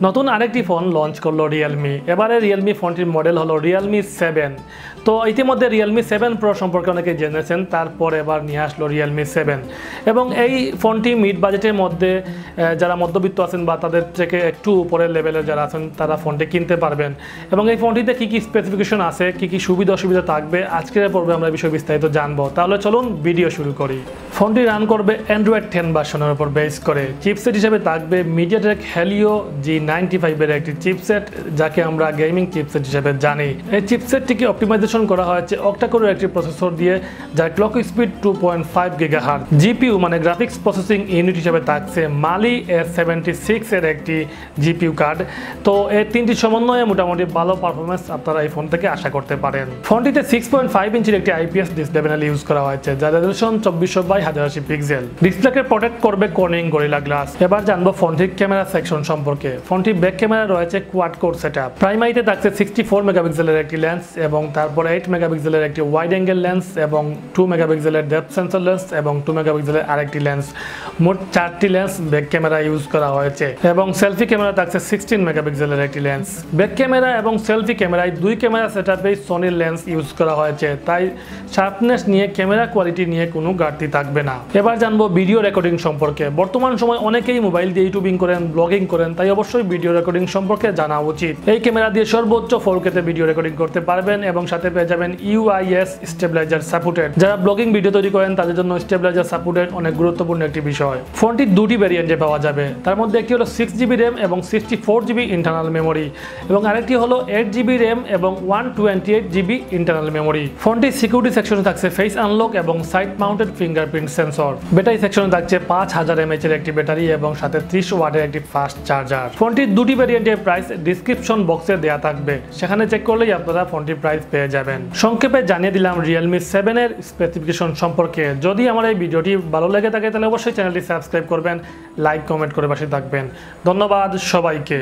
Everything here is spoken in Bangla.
নতুন আরেকটি ফোন লঞ্চ করলো Realme। এবারে Realme ফোনটির মডেল হলো Realme 7। তো ইতিমধ্যে Realme 7 Pro সম্পর্কে অনেকে জেনেছেন, তারপর এবার নিয়ে আসলো Realme 7 এবং এই ফোনটি মিড বাজেটের মধ্যে যারা মধ্যবিত্ত আছেন বা তাদের থেকে একটু উপরের লেভেলের যারা আছেন তারা ফোনটি কিনতে পারবেন। এবং এই ফোনটিতে কী কী স্পেসিফিকেশন আছে, কী কী সুবিধা অসুবিধা থাকবে আজকের পর্বে আমরা এই বিষয়ে বিস্তারিত জানবো। তাহলে চলুন ভিডিও শুরু করি। ফোনটি রান করবে Android 10 ভার্সনের উপর বেস করে। চিপসেট হিসেবে থাকবে MediaTek Helio G95 এর একটি চিপসেট, যাকে আমরা গেমিং চিপসেট হিসেবে জানি। এই চিপসেটটিকে অপটিমাইজেশন করা হয়েছে অক্টা-কোরের একটি প্রসেসর দিয়ে, যার ক্লক স্পিড 2.5 GHz। জিপিইউ মানে গ্রাফিক্স প্রসেসিং ইউনিট হিসেবে থাকছে Mali A76 এর একটি জিপিইউ কার্ড। তো এই তিনটি সমন্বয়ে মোটামুটি ভালো পারফরমেন্স আপনারা এই ফোন থেকে আশা করতে পারেন। ফোনটিতে 6.5 ইঞ্চির একটি IPS ডিসপ্লে প্যানেল ইউজ করা হয়েছে, যার রেজোলিউশন 2400x1080 পিক্সেল। ডিসপ্লেকে প্রোটেক্ট করবে কর্নিং গরিলা গ্লাস। এবার জানবো ফোনটির ক্যামেরা সেকশন সম্পর্কে। ফোনটির ব্যাক ক্যামেরা রয়েছে কোয়াড কোর সেটআপ। প্রাইমারিতে থাকছে 64 মেগাপিক্সেলের একটি লেন্স এবং তারপর 8 মেগাপিক্সেলের একটি ওয়াইড অ্যাঙ্গেল লেন্স এবং 2 মেগাপিক্সেলের ডেপথ সেন্সর লেন্স এবং 2 মেগাপিক্সেলের আরেকটি লেন্স। মোট 4টি লেন্স ব্যাক ক্যামেরা ইউজ করা হয়েছে এবং সেলফি ক্যামেরা থাকছে 16 মেগাপিক্সেলের একটি লেন্স। ব্যাক ক্যামেরা এবং সেলফি ক্যামেরায় দুই ক্যামেরা সেটআপেই সনির লেন্স ইউজ করা হয়েছে, তাই শার্পনেস নিয়ে ক্যামেরা কোয়ালিটি নিয়ে কোনো ঘাটতি থাকবে না। এবার জানবো ভিডিও রেকর্ডিং সম্পর্কে। বর্তমান সময় অনেকেই মোবাইল দিয়ে ইউটিউবিং করেন, ব্লগিং করেন, তাই অবশ্যই ভিডিও রেকর্ডিং সম্পর্কে জানা উচিত। এই ক্যামেরা দিয়ে সর্বোচ্চ 4K তে ভিডিও রেকর্ডিং করতে পারবেন এবং সাথে পেয়ে যাবেন UIS স্টেবিলাইজার সাপোর্টেড। যারা ব্লগিং ভিডিও তৈরি করেন তাদের জন্য স্টেবিলাইজার সাপোর্টেড অনেক গুরুত্বপূর্ণ একটি বিষয়। ফোনটি দুটি ভেরিয়েন্টে পাওয়া যাবে, তার মধ্যে একটি হলো 6GB RAM এবং 64GB ইন্টারনাল মেমোরি এবং আরেকটি হলো 8GB RAM এবং 128GB ইন্টারনাল মেমোরি। ফোনটি সিকিউরিটি সেকশনে থাকছে ফেস আনলক এবং side mounted fingerprint sensor. Battery সেকশনে থাকছে 5000 mAh এর একটি ব্যাটারি এবং সাথে 30 ওয়াটের একটি ফাস্ট চার্জার। ফোনটির দুটি ভেরিয়েন্টের প্রাইস ডিসক্রিপশন বক্সে দেওয়া থাকবে, সেখানে চেক করলেই আপনারা ফোনটির প্রাইস পেয়ে যাবেন। সংক্ষেপে জানিয়ে দিলাম Realme 7 এর স্পেসিফিকেশন সম্পর্কে। যদি আমার এই ভিডিওটি ভালো লেগে থাকে তাহলে অবশ্যই চ্যানেলটি সাবস্ক্রাইব করবেন, লাইক কমেন্ট করে পাশে থাকবেন। ধন্যবাদ সবাইকে।